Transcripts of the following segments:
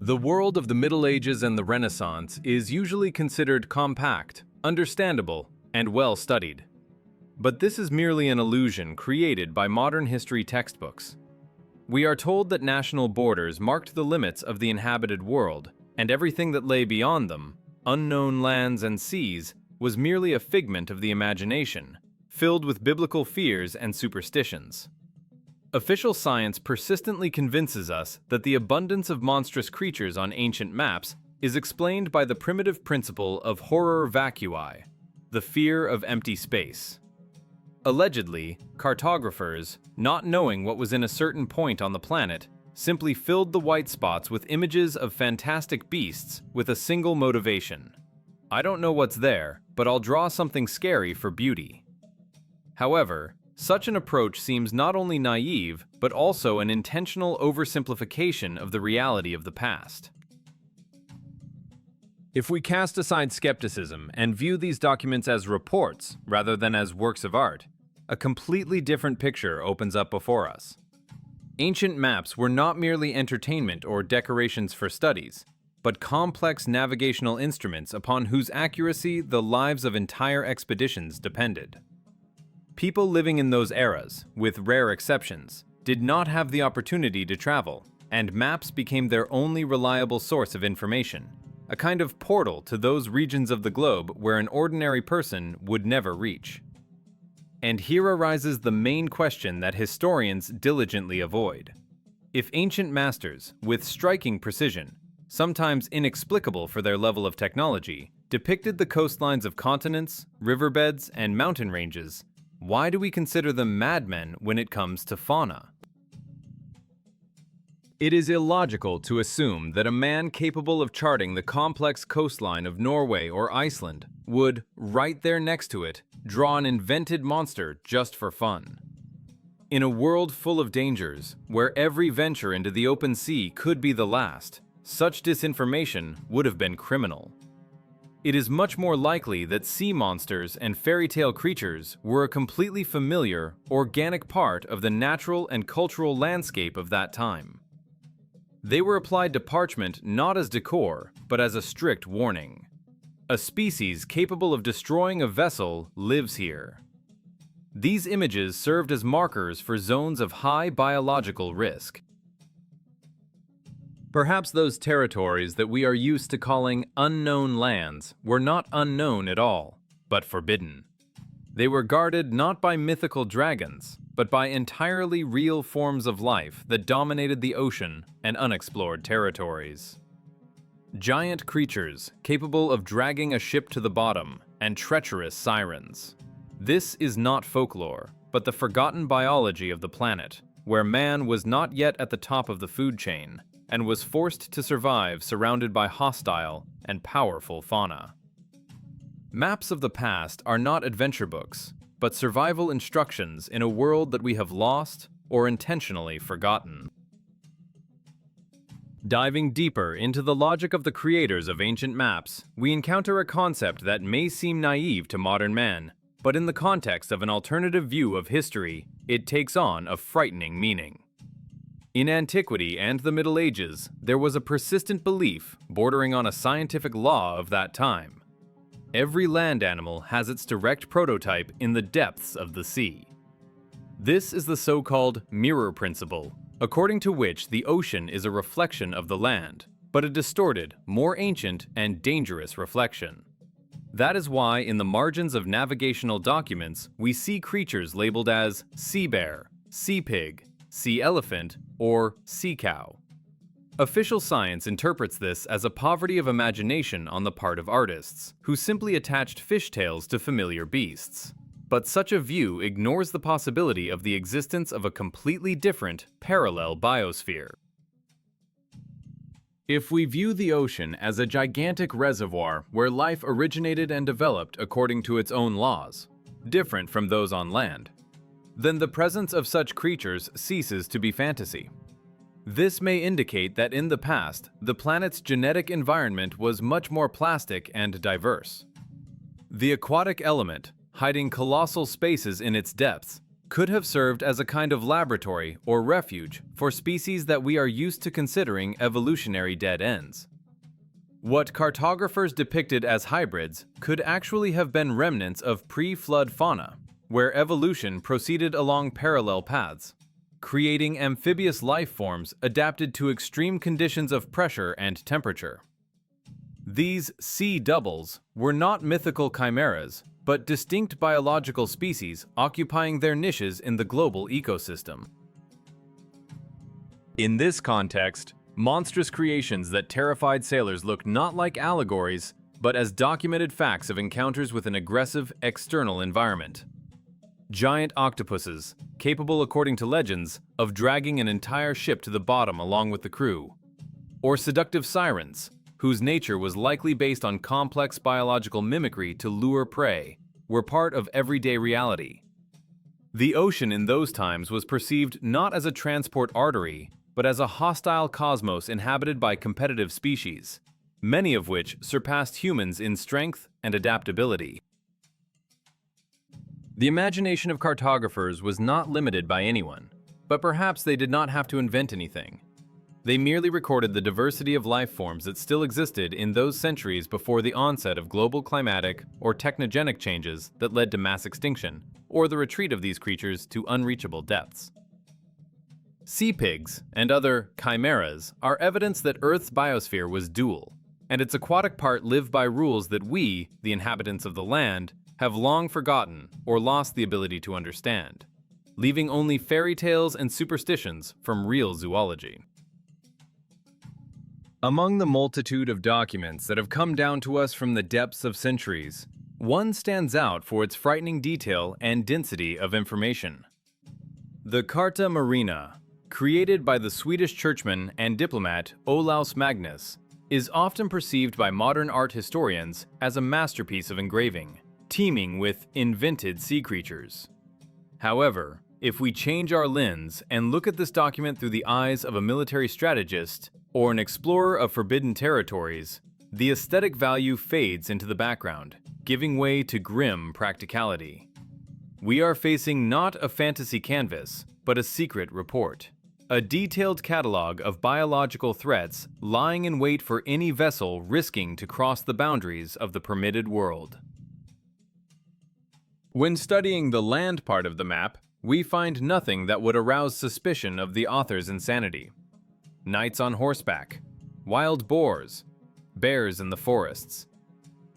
The world of the Middle Ages and the Renaissance is usually considered compact, understandable, and well-studied. But this is merely an illusion created by modern history textbooks. We are told that national borders marked the limits of the inhabited world, and everything that lay beyond them, unknown lands and seas, was merely a figment of the imagination, filled with biblical fears and superstitions. Official science persistently convinces us that the abundance of monstrous creatures on ancient maps is explained by the primitive principle of horror vacui, the fear of empty space. Allegedly, cartographers, not knowing what was in a certain point on the planet, simply filled the white spots with images of fantastic beasts with a single motivation. I don't know what's there, but I'll draw something scary for beauty. However, such an approach seems not only naive, but also an intentional oversimplification of the reality of the past. If we cast aside skepticism and view these documents as reports rather than as works of art, a completely different picture opens up before us. Ancient maps were not merely entertainment or decorations for studies, but complex navigational instruments upon whose accuracy the lives of entire expeditions depended. People living in those eras, with rare exceptions, did not have the opportunity to travel, and maps became their only reliable source of information, a kind of portal to those regions of the globe where an ordinary person would never reach. And here arises the main question that historians diligently avoid. If ancient masters, with striking precision, sometimes inexplicable for their level of technology, depicted the coastlines of continents, riverbeds, and mountain ranges, why do we consider them madmen when it comes to fauna? It is illogical to assume that a man capable of charting the complex coastline of Norway or Iceland would, right there next to it, draw an invented monster just for fun. In a world full of dangers, where every venture into the open sea could be the last, such disinformation would have been criminal. It is much more likely that sea monsters and fairy tale creatures were a completely familiar, organic part of the natural and cultural landscape of that time. They were applied to parchment not as decor, but as a strict warning. A species capable of destroying a vessel lives here. These images served as markers for zones of high biological risk. Perhaps those territories that we are used to calling unknown lands were not unknown at all, but forbidden. They were guarded not by mythical dragons, but by entirely real forms of life that dominated the ocean and unexplored territories. Giant creatures capable of dragging a ship to the bottom, and treacherous sirens. This is not folklore, but the forgotten biology of the planet, where man was not yet at the top of the food chain, and was forced to survive surrounded by hostile and powerful fauna. Maps of the past are not adventure books, but survival instructions in a world that we have lost or intentionally forgotten. Diving deeper into the logic of the creators of ancient maps, we encounter a concept that may seem naive to modern man, but in the context of an alternative view of history, it takes on a frightening meaning. In antiquity and the Middle Ages, there was a persistent belief, bordering on a scientific law of that time. Every land animal has its direct prototype in the depths of the sea. This is the so-called mirror principle, according to which the ocean is a reflection of the land, but a distorted, more ancient, and dangerous reflection. That is why in the margins of navigational documents we see creatures labeled as sea bear, sea pig, sea elephant, or sea cow. Official science interprets this as a poverty of imagination on the part of artists, who simply attached fishtails to familiar beasts. But such a view ignores the possibility of the existence of a completely different, parallel biosphere. If we view the ocean as a gigantic reservoir where life originated and developed according to its own laws, different from those on land, then the presence of such creatures ceases to be fantasy. This may indicate that in the past, the planet's genetic environment was much more plastic and diverse. The aquatic element, hiding colossal spaces in its depths, could have served as a kind of laboratory or refuge for species that we are used to considering evolutionary dead ends. What cartographers depicted as hybrids could actually have been remnants of pre-flood fauna, where evolution proceeded along parallel paths, creating amphibious life forms adapted to extreme conditions of pressure and temperature. These sea doubles were not mythical chimeras, but distinct biological species occupying their niches in the global ecosystem. In this context, monstrous creations that terrified sailors look not like allegories, but as documented facts of encounters with an aggressive external environment. Giant octopuses, capable according to legends of dragging an entire ship to the bottom along with the crew. Or seductive sirens, whose nature was likely based on complex biological mimicry to lure prey, were part of everyday reality. The ocean in those times was perceived not as a transport artery, but as a hostile cosmos inhabited by competitive species, many of which surpassed humans in strength and adaptability. The imagination of cartographers was not limited by anyone, but perhaps they did not have to invent anything. They merely recorded the diversity of life forms that still existed in those centuries before the onset of global climatic or technogenic changes that led to mass extinction, or the retreat of these creatures to unreachable depths. Sea pigs and other chimeras are evidence that Earth's biosphere was dual, and its aquatic part lived by rules that we, the inhabitants of the land, have long forgotten or lost the ability to understand, leaving only fairy tales and superstitions from real zoology. Among the multitude of documents that have come down to us from the depths of centuries, one stands out for its frightening detail and density of information. The Carta Marina, created by the Swedish churchman and diplomat Olaus Magnus, is often perceived by modern art historians as a masterpiece of engraving, teeming with invented sea creatures. However, if we change our lens and look at this document through the eyes of a military strategist or an explorer of forbidden territories, the aesthetic value fades into the background, giving way to grim practicality. We are facing not a fantasy canvas, but a secret report. A detailed catalog of biological threats lying in wait for any vessel risking to cross the boundaries of the permitted world. When studying the land part of the map, we find nothing that would arouse suspicion of the author's insanity. Knights on horseback, wild boars, bears in the forests.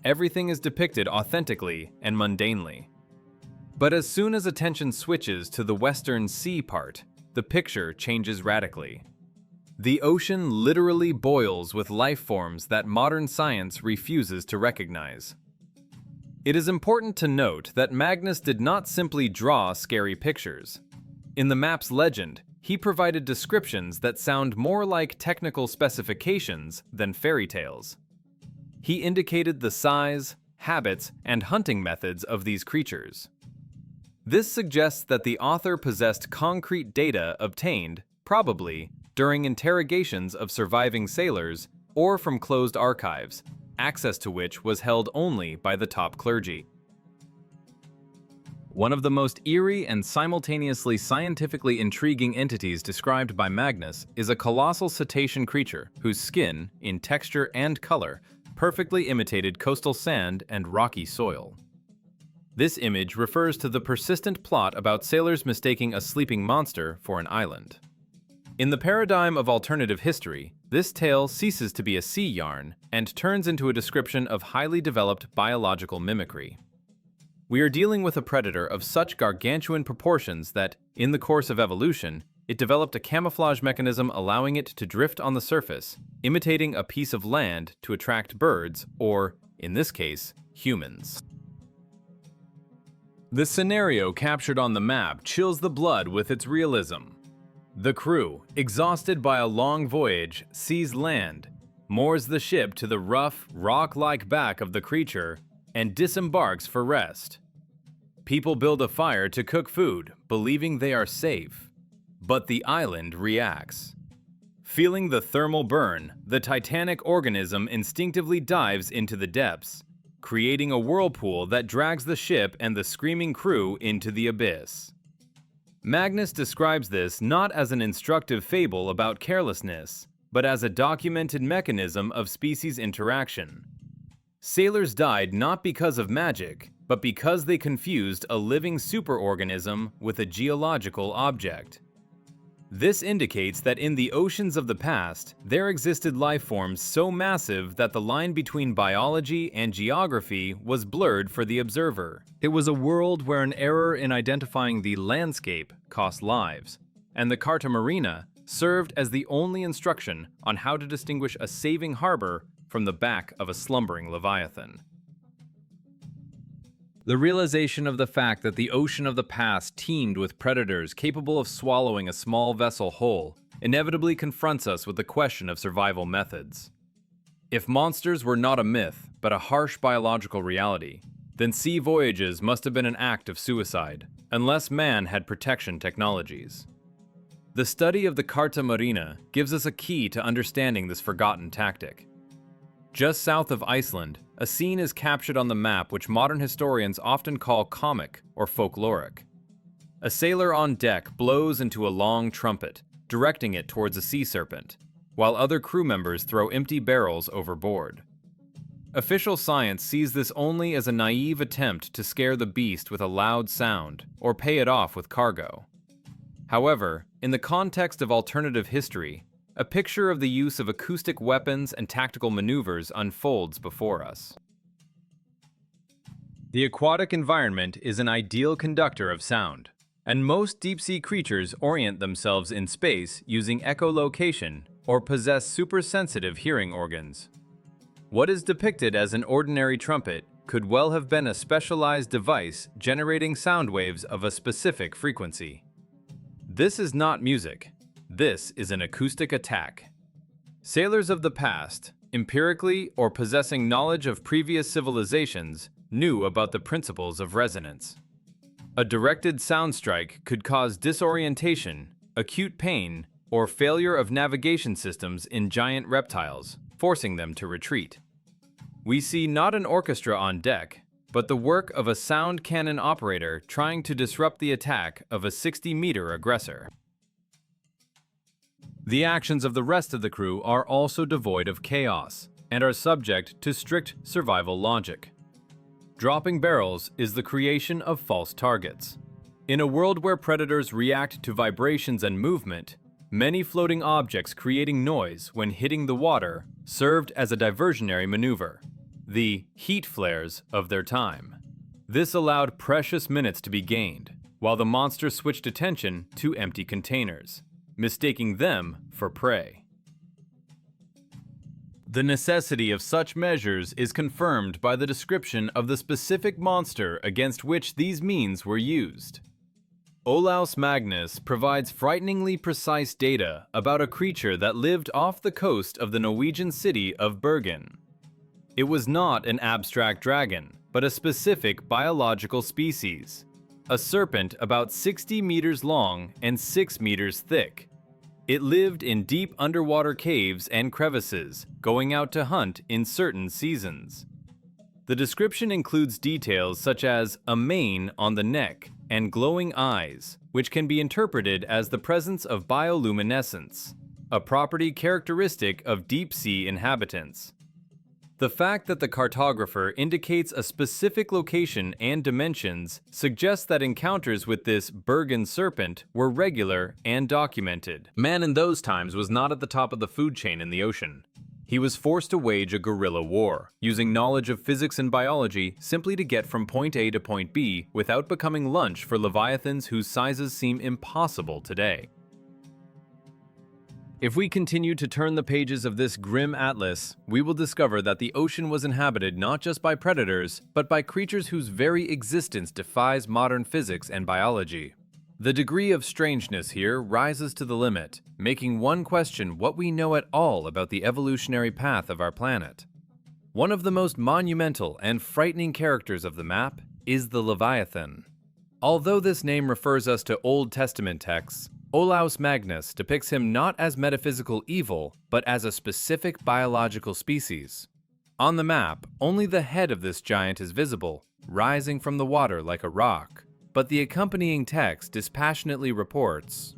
Everything is depicted authentically and mundanely. But as soon as attention switches to the western sea part, the picture changes radically. The ocean literally boils with life forms that modern science refuses to recognize. It is important to note that Magnus did not simply draw scary pictures. In the map's legend, he provided descriptions that sound more like technical specifications than fairy tales. He indicated the size, habits, and hunting methods of these creatures. This suggests that the author possessed concrete data obtained, probably, during interrogations of surviving sailors or from closed archives, access to which was held only by the top clergy. One of the most eerie and simultaneously scientifically intriguing entities described by Magnus is a colossal cetacean creature whose skin, in texture and color, perfectly imitated coastal sand and rocky soil. This image refers to the persistent plot about sailors mistaking a sleeping monster for an island. In the paradigm of alternative history, this tale ceases to be a sea yarn and turns into a description of highly developed biological mimicry. We are dealing with a predator of such gargantuan proportions that, in the course of evolution, it developed a camouflage mechanism allowing it to drift on the surface, imitating a piece of land to attract birds or, in this case, humans. The scenario captured on the map chills the blood with its realism. The crew, exhausted by a long voyage, sees land, moors the ship to the rough, rock-like back of the creature, and disembarks for rest. People build a fire to cook food, believing they are safe. But the island reacts. Feeling the thermal burn, the titanic organism instinctively dives into the depths, creating a whirlpool that drags the ship and the screaming crew into the abyss. Magnus describes this not as an instructive fable about carelessness, but as a documented mechanism of species interaction. Sailors died not because of magic, but because they confused a living superorganism with a geological object. This indicates that in the oceans of the past, there existed life forms so massive that the line between biology and geography was blurred for the observer. It was a world where an error in identifying the landscape cost lives, and the Carta Marina served as the only instruction on how to distinguish a saving harbor from the back of a slumbering Leviathan. The realization of the fact that the ocean of the past teemed with predators capable of swallowing a small vessel whole inevitably confronts us with the question of survival methods. If monsters were not a myth, but a harsh biological reality, then sea voyages must have been an act of suicide, unless man had protection technologies. The study of the Carta Marina gives us a key to understanding this forgotten tactic. Just south of Iceland, a scene is captured on the map which modern historians often call comic or folkloric. A sailor on deck blows into a long trumpet, directing it towards a sea serpent, while other crew members throw empty barrels overboard. Official science sees this only as a naive attempt to scare the beast with a loud sound or pay it off with cargo. However, in the context of alternative history, a picture of the use of acoustic weapons and tactical maneuvers unfolds before us. The aquatic environment is an ideal conductor of sound, and most deep-sea creatures orient themselves in space using echolocation or possess super-sensitive hearing organs. What is depicted as an ordinary trumpet could well have been a specialized device generating sound waves of a specific frequency. This is not music. This is an acoustic attack. Sailors of the past, empirically or possessing knowledge of previous civilizations, knew about the principles of resonance. A directed sound strike could cause disorientation, acute pain, or failure of navigation systems in giant reptiles, forcing them to retreat. We see not an orchestra on deck, but the work of a sound cannon operator trying to disrupt the attack of a 60-meter aggressor. The actions of the rest of the crew are also devoid of chaos and are subject to strict survival logic. Dropping barrels is the creation of false targets. In a world where predators react to vibrations and movement, many floating objects creating noise when hitting the water served as a diversionary maneuver, the heat flares of their time. This allowed precious minutes to be gained, while the monster switched attention to empty containers, mistaking them for prey. The necessity of such measures is confirmed by the description of the specific monster against which these means were used. Olaus Magnus provides frighteningly precise data about a creature that lived off the coast of the Norwegian city of Bergen. It was not an abstract dragon, but a specific biological species, a serpent about 60 meters long and 6 meters thick. It lived in deep underwater caves and crevices, going out to hunt in certain seasons. The description includes details such as a mane on the neck and glowing eyes, which can be interpreted as the presence of bioluminescence, a property characteristic of deep-sea inhabitants. The fact that the cartographer indicates a specific location and dimensions suggests that encounters with this Bergen serpent were regular and documented. Man in those times was not at the top of the food chain in the ocean. He was forced to wage a guerrilla war, using knowledge of physics and biology simply to get from point A to point B without becoming lunch for leviathans whose sizes seem impossible today. If we continue to turn the pages of this grim atlas, we will discover that the ocean was inhabited not just by predators, but by creatures whose very existence defies modern physics and biology. The degree of strangeness here rises to the limit, making one question what we know at all about the evolutionary path of our planet. One of the most monumental and frightening characters of the map is the Leviathan. Although this name refers us to Old Testament texts, Olaus Magnus depicts him not as metaphysical evil, but as a specific biological species. On the map, only the head of this giant is visible, rising from the water like a rock. but the accompanying text dispassionately reports,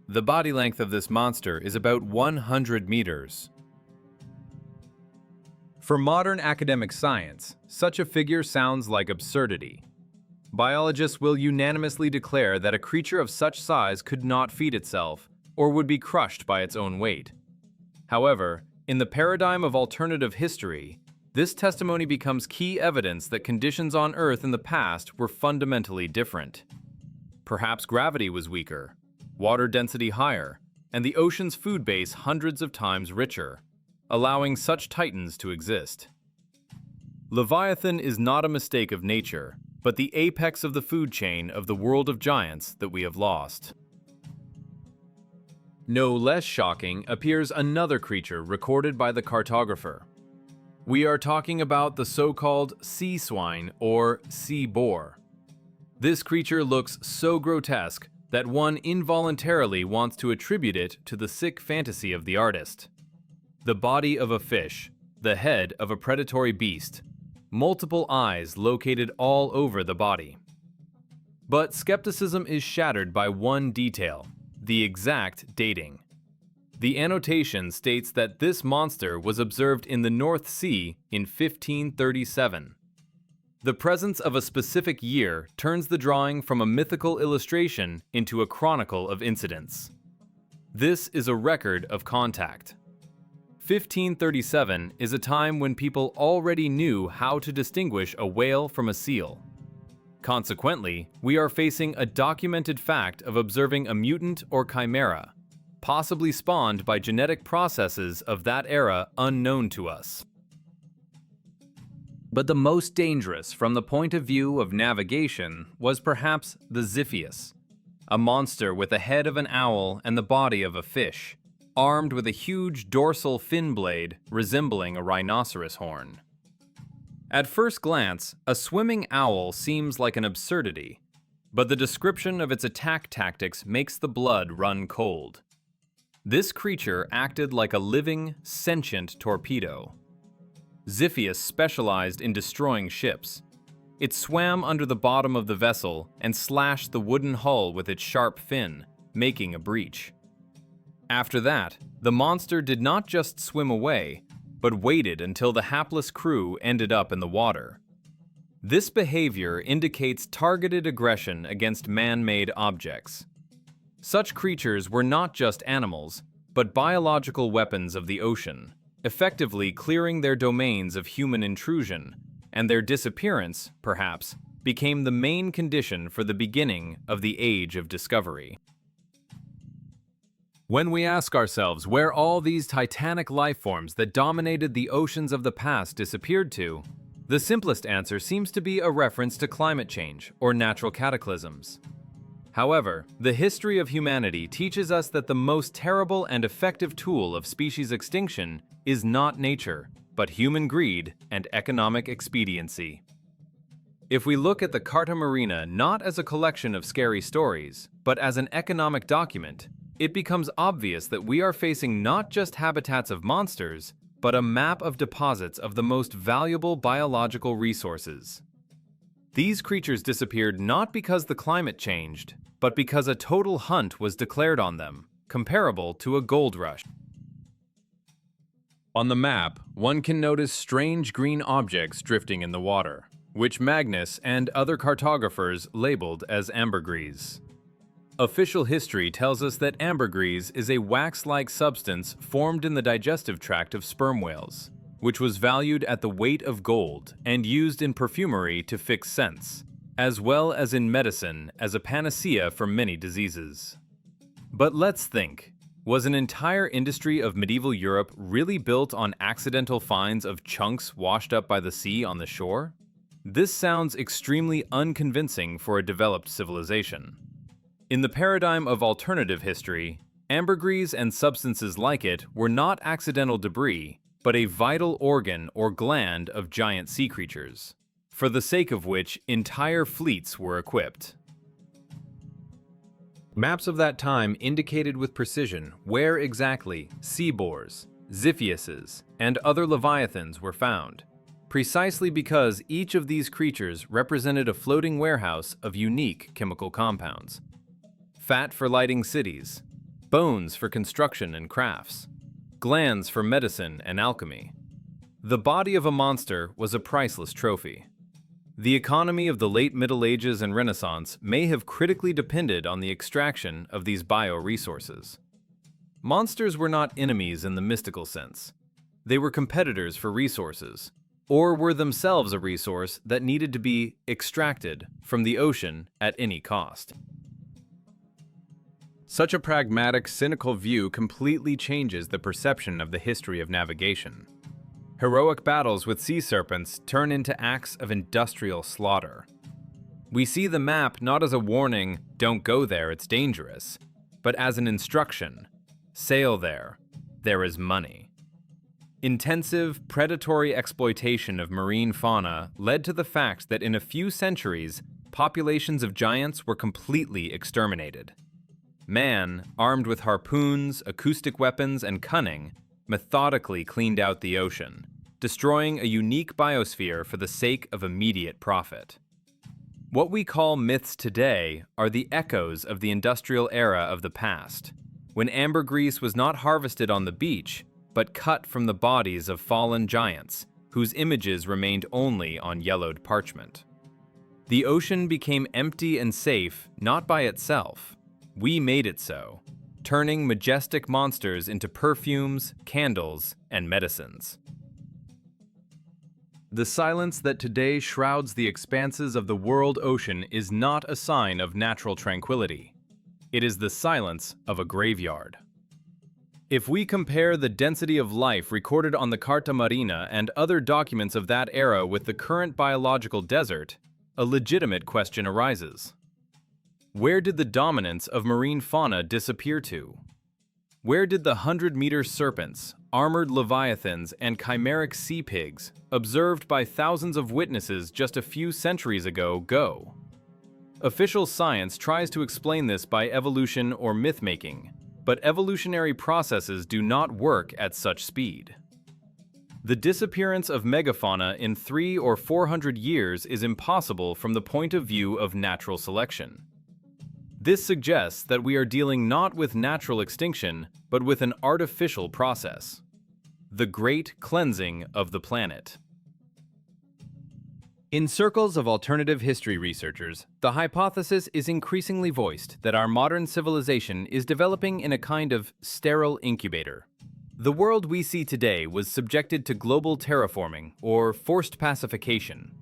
"The body length of this monster is about 100 meters." For modern academic science, such a figure sounds like absurdity. Biologists will unanimously declare that a creature of such size could not feed itself, or would be crushed by its own weight. However, in the paradigm of alternative history, this testimony becomes key evidence that conditions on Earth in the past were fundamentally different. Perhaps gravity was weaker, water density higher, and the ocean's food base hundreds of times richer, allowing such titans to exist. Leviathan is not a mistake of nature, but the apex of the food chain of the world of giants that we have lost. No less shocking appears another creature recorded by the Cartographer. We are talking about the so-called sea swine or sea boar. This creature looks so grotesque that one involuntarily wants to attribute it to the sick fantasy of the artist. The body of a fish, the head of a predatory beast, multiple eyes located all over the body. But skepticism is shattered by one detail: the exact dating. The annotation states that this monster was observed in the North Sea in 1537. The presence of a specific year turns the drawing from a mythical illustration into a chronicle of incidents. This is a record of contact. 1537 is a time when people already knew how to distinguish a whale from a seal. Consequently, we are facing a documented fact of observing a mutant or chimera, possibly spawned by genetic processes of that era unknown to us. But the most dangerous from the point of view of navigation was perhaps the Ziphius, a monster with the head of an owl and the body of a fish, armed with a huge dorsal fin blade resembling a rhinoceros horn. At first glance, a swimming owl seems like an absurdity, but the description of its attack tactics makes the blood run cold. This creature acted like a living, sentient torpedo. Ziphius specialized in destroying ships. It swam under the bottom of the vessel and slashed the wooden hull with its sharp fin, making a breach. After that, the monster did not just swim away, but waited until the hapless crew ended up in the water. This behavior indicates targeted aggression against man-made objects. Such creatures were not just animals, but biological weapons of the ocean, effectively clearing their domains of human intrusion, and their disappearance, perhaps, became the main condition for the beginning of the Age of Discovery. When we ask ourselves where all these titanic lifeforms that dominated the oceans of the past disappeared to, the simplest answer seems to be a reference to climate change or natural cataclysms. However, the history of humanity teaches us that the most terrible and effective tool of species extinction is not nature, but human greed and economic expediency. If we look at the Carta Marina not as a collection of scary stories, but as an economic document, it becomes obvious that we are facing not just habitats of monsters, but a map of deposits of the most valuable biological resources. These creatures disappeared not because the climate changed, but because a total hunt was declared on them, comparable to a gold rush. On the map, one can notice strange green objects drifting in the water, which Magnus and other cartographers labeled as ambergris. Official history tells us that ambergris is a wax-like substance formed in the digestive tract of sperm whales, which was valued at the weight of gold and used in perfumery to fix scents, as well as in medicine as a panacea for many diseases. But let's think, was an entire industry of medieval Europe really built on accidental finds of chunks washed up by the sea on the shore? This sounds extremely unconvincing for a developed civilization. In the paradigm of alternative history, ambergris and substances like it were not accidental debris, but a vital organ or gland of giant sea creatures, for the sake of which entire fleets were equipped. Maps of that time indicated with precision where exactly sea boars, Ziphiuses, and other Leviathans were found. precisely because each of these creatures represented a floating warehouse of unique chemical compounds. Fat for lighting cities, bones for construction and crafts, glands for medicine and alchemy. The body of a monster was a priceless trophy. The economy of the late Middle Ages and Renaissance may have critically depended on the extraction of these bioresources. Monsters were not enemies in the mystical sense. They were competitors for resources, or were themselves a resource that needed to be extracted from the ocean at any cost. Such a pragmatic, cynical view completely changes the perception of the history of navigation. Heroic battles with sea serpents turn into acts of industrial slaughter. We see the map not as a warning, "Don't go there, it's dangerous," but as an instruction, "Sail there, there is money." Intensive, predatory exploitation of marine fauna led to the fact that in a few centuries, populations of giants were completely exterminated. Man, armed with harpoons, acoustic weapons, and cunning, methodically cleaned out the ocean, destroying a unique biosphere for the sake of immediate profit. What we call myths today are the echoes of the industrial era of the past, when ambergris was not harvested on the beach, but cut from the bodies of fallen giants, whose images remained only on yellowed parchment. The ocean became empty and safe not by itself. We made it so, turning majestic monsters into perfumes, candles, and medicines. The silence that today shrouds the expanses of the world ocean is not a sign of natural tranquility. It is the silence of a graveyard. If we compare the density of life recorded on the Carta Marina and other documents of that era with the current biological desert, a legitimate question arises. Where did the dominance of marine fauna disappear to? Where did the 100-meter serpents, armored leviathans, and chimeric sea pigs, observed by thousands of witnesses just a few centuries ago, go? Official science tries to explain this by evolution or myth-making, but evolutionary processes do not work at such speed. The disappearance of megafauna in 300 or 400 years is impossible from the point of view of natural selection. This suggests that we are dealing not with natural extinction, but with an artificial process. The Great Cleansing of the Planet. In circles of alternative history researchers, the hypothesis is increasingly voiced that our modern civilization is developing in a kind of sterile incubator. The world we see today was subjected to global terraforming, or forced pacification.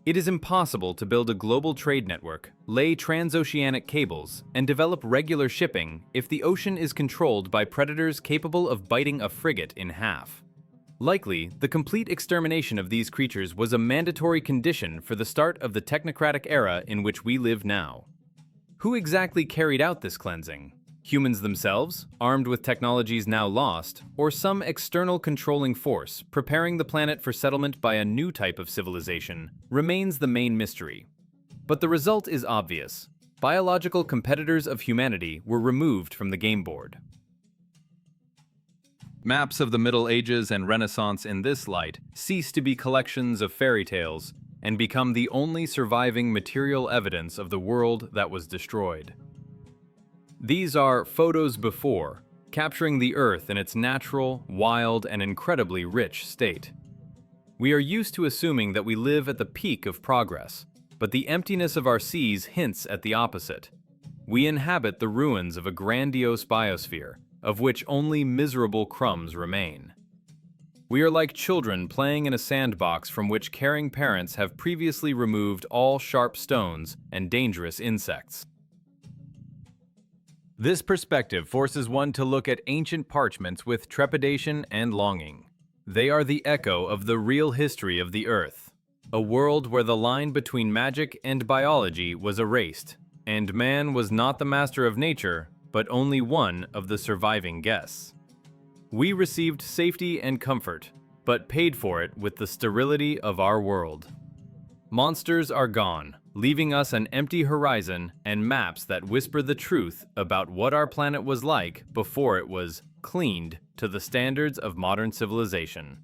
It is impossible to build a global trade network, lay transoceanic cables, and develop regular shipping if the ocean is controlled by predators capable of biting a frigate in half. Likely, the complete extermination of these creatures was a mandatory condition for the start of the technocratic era in which we live now. Who exactly carried out this cleansing? Humans themselves, armed with technologies now lost, or some external controlling force preparing the planet for settlement by a new type of civilization, remains the main mystery. But the result is obvious. Biological competitors of humanity were removed from the game board. Maps of the Middle Ages and Renaissance in this light cease to be collections of fairy tales and become the only surviving material evidence of the world that was destroyed. These are photos before, capturing the Earth in its natural, wild, and incredibly rich state. We are used to assuming that we live at the peak of progress, but the emptiness of our seas hints at the opposite. We inhabit the ruins of a grandiose biosphere, of which only miserable crumbs remain. We are like children playing in a sandbox from which caring parents have previously removed all sharp stones and dangerous insects. This perspective forces one to look at ancient parchments with trepidation and longing. They are the echo of the real history of the Earth, a world where the line between magic and biology was erased, and man was not the master of nature, but only one of the surviving guests. We received safety and comfort, but paid for it with the sterility of our world. Monsters are gone, leaving us an empty horizon and maps that whisper the truth about what our planet was like before it was cleaned to the standards of modern civilization.